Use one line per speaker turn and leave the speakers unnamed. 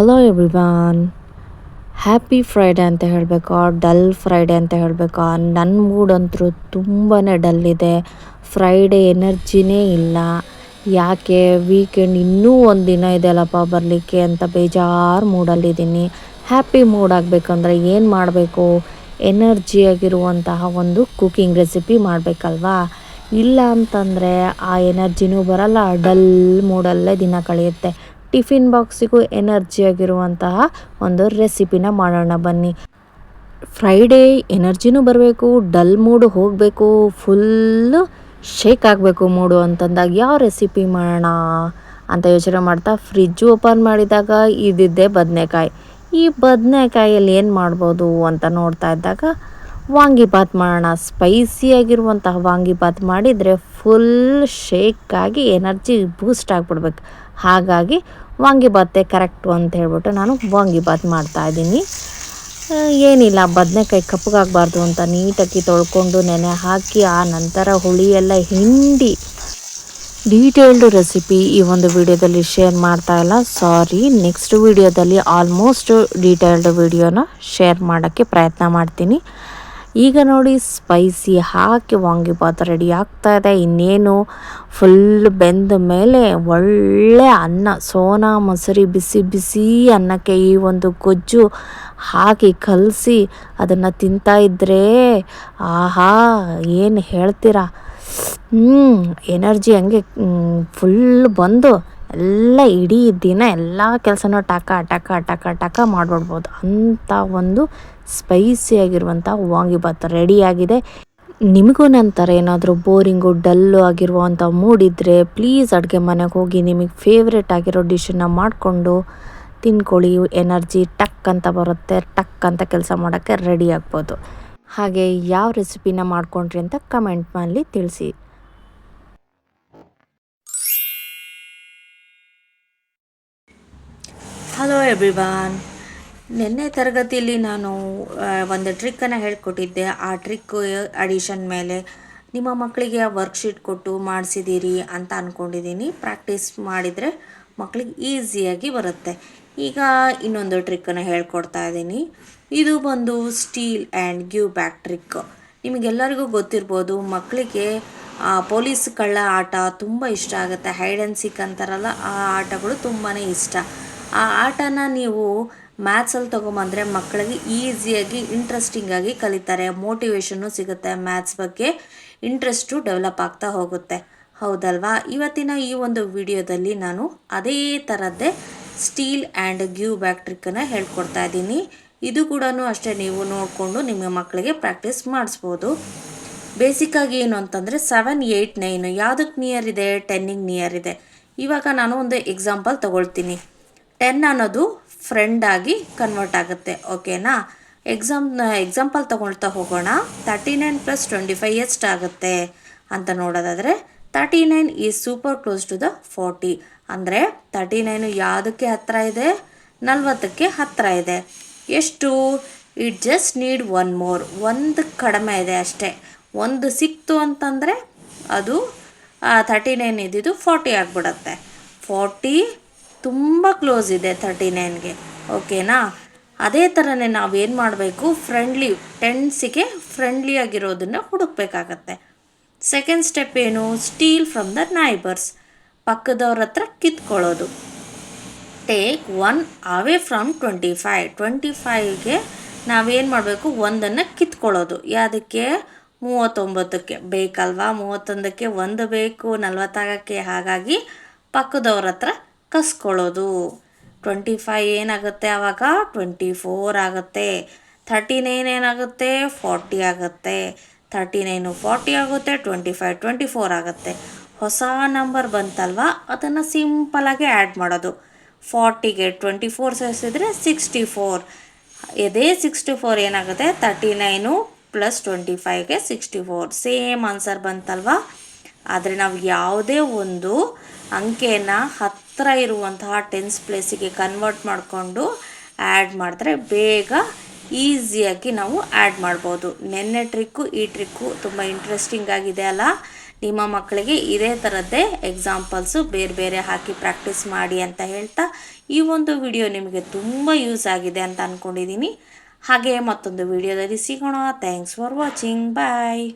Hello everyone, happy Friday ಅಂತ ಹೇಳಬೇಕಾ dull Friday ಅಂತ ಹೇಳಬೇಕಾ? ನನ್ನ ಮೂಡ್ ಅಂತೂ ತುಂಬಾ ಡಲ್ ಇದೆ. ಫ್ರೈಡೇ ಎನರ್ಜಿನೇ ಇಲ್ಲ. ಯಾಕೆ ವೀಕೆಂಡ್ ಇನ್ನೂ ಒಂದು ದಿನ ಇದೆಯಲ್ಲಪ್ಪ ಬರಲಿಕ್ಕೆ ಅಂತ ಬೇಜಾರು ಮೂಡಲ್ಲಿದ್ದೀನಿ. ಹ್ಯಾಪಿ ಮೂಡ್ ಆಗಬೇಕಂದ್ರೆ ಏನು ಮಾಡಬೇಕು? ಎನರ್ಜಿಯಾಗಿರುವಂತಹ ಒಂದು ಕುಕಿಂಗ್ ರೆಸಿಪಿ ಮಾಡಬೇಕಲ್ವಾ? ಇಲ್ಲ ಅಂತಂದರೆ ಆ ಎನರ್ಜಿನೂ ಬರಲ್ಲ, ಡಲ್ ಮೂಡಲ್ಲೇ ದಿನ ಕಳೆಯುತ್ತೆ. ಟಿಫಿನ್ ಬಾಕ್ಸಿಗೂ ಎನರ್ಜಿಯಾಗಿರುವಂತಹ ಒಂದು ರೆಸಿಪಿನ ಮಾಡೋಣ ಬನ್ನಿ. ಫ್ರೈಡೇ ಎನರ್ಜಿನೂ ಬರಬೇಕು, ಡಲ್ ಮೂಡು ಹೋಗಬೇಕು, ಫುಲ್ಲು ಶೇಕ್ ಆಗಬೇಕು ಮೂಡು ಅಂತಂದಾಗ ಯಾವ ರೆಸಿಪಿ ಮಾಡೋಣ ಅಂತ ಯೋಚನೆ ಮಾಡ್ತಾ ಫ್ರಿಜ್ಜು ಓಪನ್ ಮಾಡಿದಾಗ ಇದ್ದಿದ್ದೆ ಬದನೆಕಾಯಿ. ಈ ಬದನೆಕಾಯಲ್ಲಿ ಏನು ಮಾಡ್ಬೋದು ಅಂತ ನೋಡ್ತಾ ಇದ್ದಾಗ ವಾಂಗಿಬಾತ್ ಮಾಡೋಣ. ಸ್ಪೈಸಿಯಾಗಿರುವಂತಹ ವಾಂಗಿಬಾತ್ ಮಾಡಿದರೆ ಫುಲ್ ಶೇಕಾಗಿ ಎನರ್ಜಿ ಬೂಸ್ಟ್ ಆಗಿಬಿಡ್ಬೇಕು. ಹಾಗಾಗಿ ವಾಂಗಿಬಾತೆ ಕರೆಕ್ಟು ಅಂತ ಹೇಳ್ಬಿಟ್ಟು ನಾನು ವಾಂಗಿಬಾತ್ ಮಾಡ್ತಾಯಿದ್ದೀನಿ. ಏನಿಲ್ಲ, ಬದನೆಕಾಯಿ ಕಪ್ಪಗಾಗಬಾರ್ದು ಅಂತ ನೀಟಾಗಿ ತೊಳ್ಕೊಂಡು ನೆನೆ ಹಾಕಿ ಆ ನಂತರ ಹುಳಿ ಎಲ್ಲ ಹಿಂಡಿ ಡೀಟೇಲ್ಡ್ ರೆಸಿಪಿ ಈ ಒಂದು ವಿಡಿಯೋದಲ್ಲಿ ಶೇರ್ ಮಾಡ್ತಾ ಇಲ್ಲ, ಸಾರಿ. ನೆಕ್ಸ್ಟ್ ವಿಡಿಯೋದಲ್ಲಿ ಆಲ್ಮೋಸ್ಟ್ ಡೀಟೇಲ್ಡ್ ವಿಡಿಯೋನ ಶೇರ್ ಮಾಡೋಕ್ಕೆ ಪ್ರಯತ್ನ ಮಾಡ್ತೀನಿ. ಈಗ ನೋಡಿ, ಸ್ಪೈಸಿ ಹಾಕಿ ವಾಂಗಿಬಾತ್ ರೆಡಿ ಆಗ್ತಾ ಇದೆ. ಇನ್ನೇನು ಫುಲ್ ಬೆಂದ ಮೇಲೆ ಒಳ್ಳೆ ಅನ್ನ, ಸೋನಾ ಮೊಸರಿ ಬಿಸಿ ಬಿಸಿ ಅನ್ನಕ್ಕೆ ಈ ಒಂದು ಗೊಜ್ಜು ಹಾಕಿ ಕಲಸಿ ಅದನ್ನು ತಿಂತಾ ಇದ್ದರೆ ಆಹಾ, ಏನು ಹೇಳ್ತೀರಾ! ಎನರ್ಜಿ ಹಂಗೆ ಫುಲ್ ಬಂದು ಎಲ್ಲ ಇಡೀ ದಿನ ಎಲ್ಲ ಕೆಲಸನೂ ಟಕ ಟಕ ಟಕ ಟಕ ಮಾಡಿಬಿಡ್ಬೋದು ಅಂಥ ಒಂದು ಸ್ಪೈಸಿಯಾಗಿರುವಂಥ ವಾಂಗಿಬಾತ್ ರೆಡಿಯಾಗಿದೆ. ನಿಮಗೂ ನಂತರ ಏನಾದರೂ ಬೋರಿಂಗು ಡಲ್ಲು ಆಗಿರುವಂಥ ಮೂಡಿದ್ರೆ ಪ್ಲೀಸ್ ಅಡುಗೆ ಮನೆಗೆ ಹೋಗಿ ನಿಮಗೆ ಫೇವ್ರೇಟ್ ಆಗಿರೋ ಡಿಶನ್ನು ಮಾಡಿಕೊಂಡು ತಿನ್ಕೊಳ್ಳಿ. ಎನರ್ಜಿ ಟಕ್ ಅಂತ ಬರುತ್ತೆ, ಟಕ್ ಅಂತ ಕೆಲಸ ಮಾಡೋಕ್ಕೆ ರೆಡಿ ಆಗ್ಬೋದು. ಹಾಗೆ ಯಾವ ರೆಸಿಪಿನ ಮಾಡ್ಕೊಂಡ್ರಿ ಅಂತ ಕಮೆಂಟ್ ಮಾಡಿ ತಿಳಿಸಿ. ಹಲೋ ಎವ್ರಿವಾನ್, ನಿನ್ನೆ ತರಗತಿಯಲ್ಲಿ ನಾನು ಒಂದು ಟ್ರಿಕ್ಕನ್ನು ಹೇಳ್ಕೊಟ್ಟಿದ್ದೆ. ಆ ಟ್ರಿಕ್ ಅಡಿಷನ್ ಮೇಲೆ ನಿಮ್ಮ ಮಕ್ಕಳಿಗೆ ವರ್ಕ್ಶೀಟ್ ಕೊಟ್ಟು ಮಾಡಿಸಿದ್ದೀರಿ ಅಂತ ಅಂದ್ಕೊಂಡಿದ್ದೀನಿ. ಪ್ರಾಕ್ಟೀಸ್ ಮಾಡಿದರೆ ಮಕ್ಕಳಿಗೆ ಈಸಿಯಾಗಿ ಬರುತ್ತೆ. ಈಗ ಇನ್ನೊಂದು ಟ್ರಿಕ್ಕನ್ನು ಹೇಳ್ಕೊಡ್ತಾ ಇದ್ದೀನಿ. ಇದು ಬಂದು steel and give back trick. ನಿಮಗೆಲ್ಲರಿಗೂ ಗೊತ್ತಿರ್ಬೋದು, ಮಕ್ಕಳಿಗೆ ಪೊಲೀಸ್ ಕಳ್ಳ ಆಟ ತುಂಬ ಇಷ್ಟ ಆಗುತ್ತೆ. ಹೈಡ್ ಆ್ಯಂಡ್ ಸೀಕ್ ಅಂತಾರಲ್ಲ, ಆ ಆಟಗಳು ತುಂಬಾ ಇಷ್ಟ. ಆ ಆಟನ ನೀವು ಮ್ಯಾಥ್ಸಲ್ಲಿ ತೊಗೊಂಬಂದರೆ ಮಕ್ಕಳಿಗೆ ಈಸಿಯಾಗಿ ಇಂಟ್ರೆಸ್ಟಿಂಗಾಗಿ ಕಲಿತಾರೆ. ಮೋಟಿವೇಶನ್ನು ಸಿಗುತ್ತೆ, ಮ್ಯಾಥ್ಸ್ ಬಗ್ಗೆ ಇಂಟ್ರೆಸ್ಟು ಡೆವಲಪ್ ಆಗ್ತಾ ಹೋಗುತ್ತೆ, ಹೌದಲ್ವಾ? ಇವತ್ತಿನ ಈ ಒಂದು ವಿಡಿಯೋದಲ್ಲಿ ನಾನು ಅದೇ ಥರದ್ದೇ ಸ್ಟೀಲ್ ಆ್ಯಂಡ್ ಗಿವ್ ಬ್ಯಾಕ್ ಟ್ರಿಕ್ಕನ್ನು ಹೇಳ್ಕೊಡ್ತಾ ಇದ್ದೀನಿ. ಇದು ಕೂಡ ಅಷ್ಟೇ, ನೀವು ನೋಡಿಕೊಂಡು ನಿಮ್ಮ ಮಕ್ಕಳಿಗೆ ಪ್ರಾಕ್ಟೀಸ್ ಮಾಡಿಸ್ಬೋದು. ಬೇಸಿಕ್ಕಾಗಿ ಏನು ಅಂತಂದರೆ 7, 8, 9 ಯಾವುದಕ್ಕೆ ನಿಯರ್ ಇದೆ? 10ಗೆ ನಿಯರ್ ಇದೆ. ಇವಾಗ ನಾನು ಒಂದು ಎಕ್ಸಾಂಪಲ್ ತೊಗೊಳ್ತೀನಿ. 10 ಅನ್ನೋದು ಫ್ರೆಂಡ್ ಆಗಿ ಕನ್ವರ್ಟ್ ಆಗುತ್ತೆ, ಓಕೆನಾ? ಎಕ್ಸಾಂಪಲ್ ತೊಗೊಳ್ತಾ ಹೋಗೋಣ. 39 + 25 ಎಷ್ಟಾಗುತ್ತೆ ಅಂತ ನೋಡೋದಾದರೆ 39 is super close to the 40. ಅಂದರೆ 39 ಯಾವುದಕ್ಕೆ ಹತ್ತಿರ ಇದೆ? 40ಕ್ಕೆ ಹತ್ತಿರ ಇದೆ. ಎಷ್ಟು? It just need one more. ಒಂದು ಕಡಿಮೆ ಇದೆ ಅಷ್ಟೇ. ಒಂದು ಸಿಕ್ತು ಅಂತಂದರೆ ಅದು 39 ಇದ್ದಿದ್ದು 40 ಆಗಿಬಿಡುತ್ತೆ. 40 ತುಂಬ ಕ್ಲೋಸ್ ಇದೆ 39ಗೆ, ಓಕೆನಾ? ಅದೇ ಥರನೇ ನಾವೇನು ಮಾಡಬೇಕು, ಟೆನ್ಸಿಗೆ ಫ್ರೆಂಡ್ಲಿ ಆಗಿರೋದನ್ನು ಹುಡುಕಬೇಕಾಗತ್ತೆ. ಸೆಕೆಂಡ್ ಸ್ಟೆಪ್ ಏನು? Steal from the neighbours. ಪಕ್ಕದವ್ರ ಹತ್ರ ಕಿತ್ಕೊಳ್ಳೋದು. Take 1 away from 25. 25ಗೆ ನಾವೇನು ಮಾಡಬೇಕು? ಒಂದನ್ನು ಕಿತ್ಕೊಳ್ಳೋದು. ಯಾವುದಕ್ಕೆ? 39ಕ್ಕೆ ಬೇಕಲ್ವಾ? 31ಕ್ಕೆ 1 ಬೇಕು 40 ಆಗೋಕ್ಕೆ. ಹಾಗಾಗಿ ಪಕ್ಕದವ್ರ ಹತ್ರ ಕಸ್ಕೊಳ್ಳೋದು. 25 ಏನಾಗುತ್ತೆ ಆವಾಗ? 24 ಆಗುತ್ತೆ. 39 ಏನಾಗುತ್ತೆ? 40 ಆಗುತ್ತೆ. 39 40 ಆಗುತ್ತೆ. 25 24 ಆಗುತ್ತೆ. ಹೊಸ ನಂಬರ್ ಬಂತಲ್ವಾ, ಅದನ್ನು ಸಿಂಪಲಾಗಿ ಆ್ಯಡ್ ಮಾಡೋದು. 40ಗೆ 24 ಸೇರಿಸಿದ್ರೆ 64. ಇದೇ 64 ಏನಾಗುತ್ತೆ? 39 + 25ಗೆ 64. Same answer ಬಂತಲ್ವಾ? ಆದರೆ ನಾವು ಯಾವುದೇ ಒಂದು ಅಂಕೆಯನ್ನು ಹತ್ತಿರ ಇರುವಂತಹ ಟೆನ್ಸ್ ಪ್ಲೇಸಿಗೆ ಕನ್ವರ್ಟ್ ಮಾಡಿಕೊಂಡು ಆ್ಯಡ್ ಮಾಡಿದ್ರೆ ಬೇಗ ಈಸಿಯಾಗಿ ನಾವು ಆ್ಯಡ್ ಮಾಡ್ಬೋದು. ನೆನ್ನೆ ಟ್ರಿಕ್ಕು ಈ ಟ್ರಿಕ್ಕು ತುಂಬ ಇಂಟ್ರೆಸ್ಟಿಂಗ್ ಆಗಿದೆ ಅಲ್ಲ? ನಿಮ್ಮ ಮಕ್ಕಳಿಗೆ ಇದೇ ಥರದ್ದೇ ಎಕ್ಸಾಂಪಲ್ಸು ಬೇರೆ ಬೇರೆ ಹಾಕಿ ಪ್ರಾಕ್ಟೀಸ್ ಮಾಡಿ ಅಂತ ಹೇಳ್ತಾ, ಈ ಒಂದು ವಿಡಿಯೋ ನಿಮಗೆ ತುಂಬ ಯೂಸ್ ಆಗಿದೆ ಅಂತ ಅಂದ್ಕೊಂಡಿದ್ದೀನಿ. ಹಾಗೆ ಮತ್ತೊಂದು ವಿಡಿಯೋದಲ್ಲಿ ಸಿಗೋಣ. Thanks for watching. ಬಾಯ್.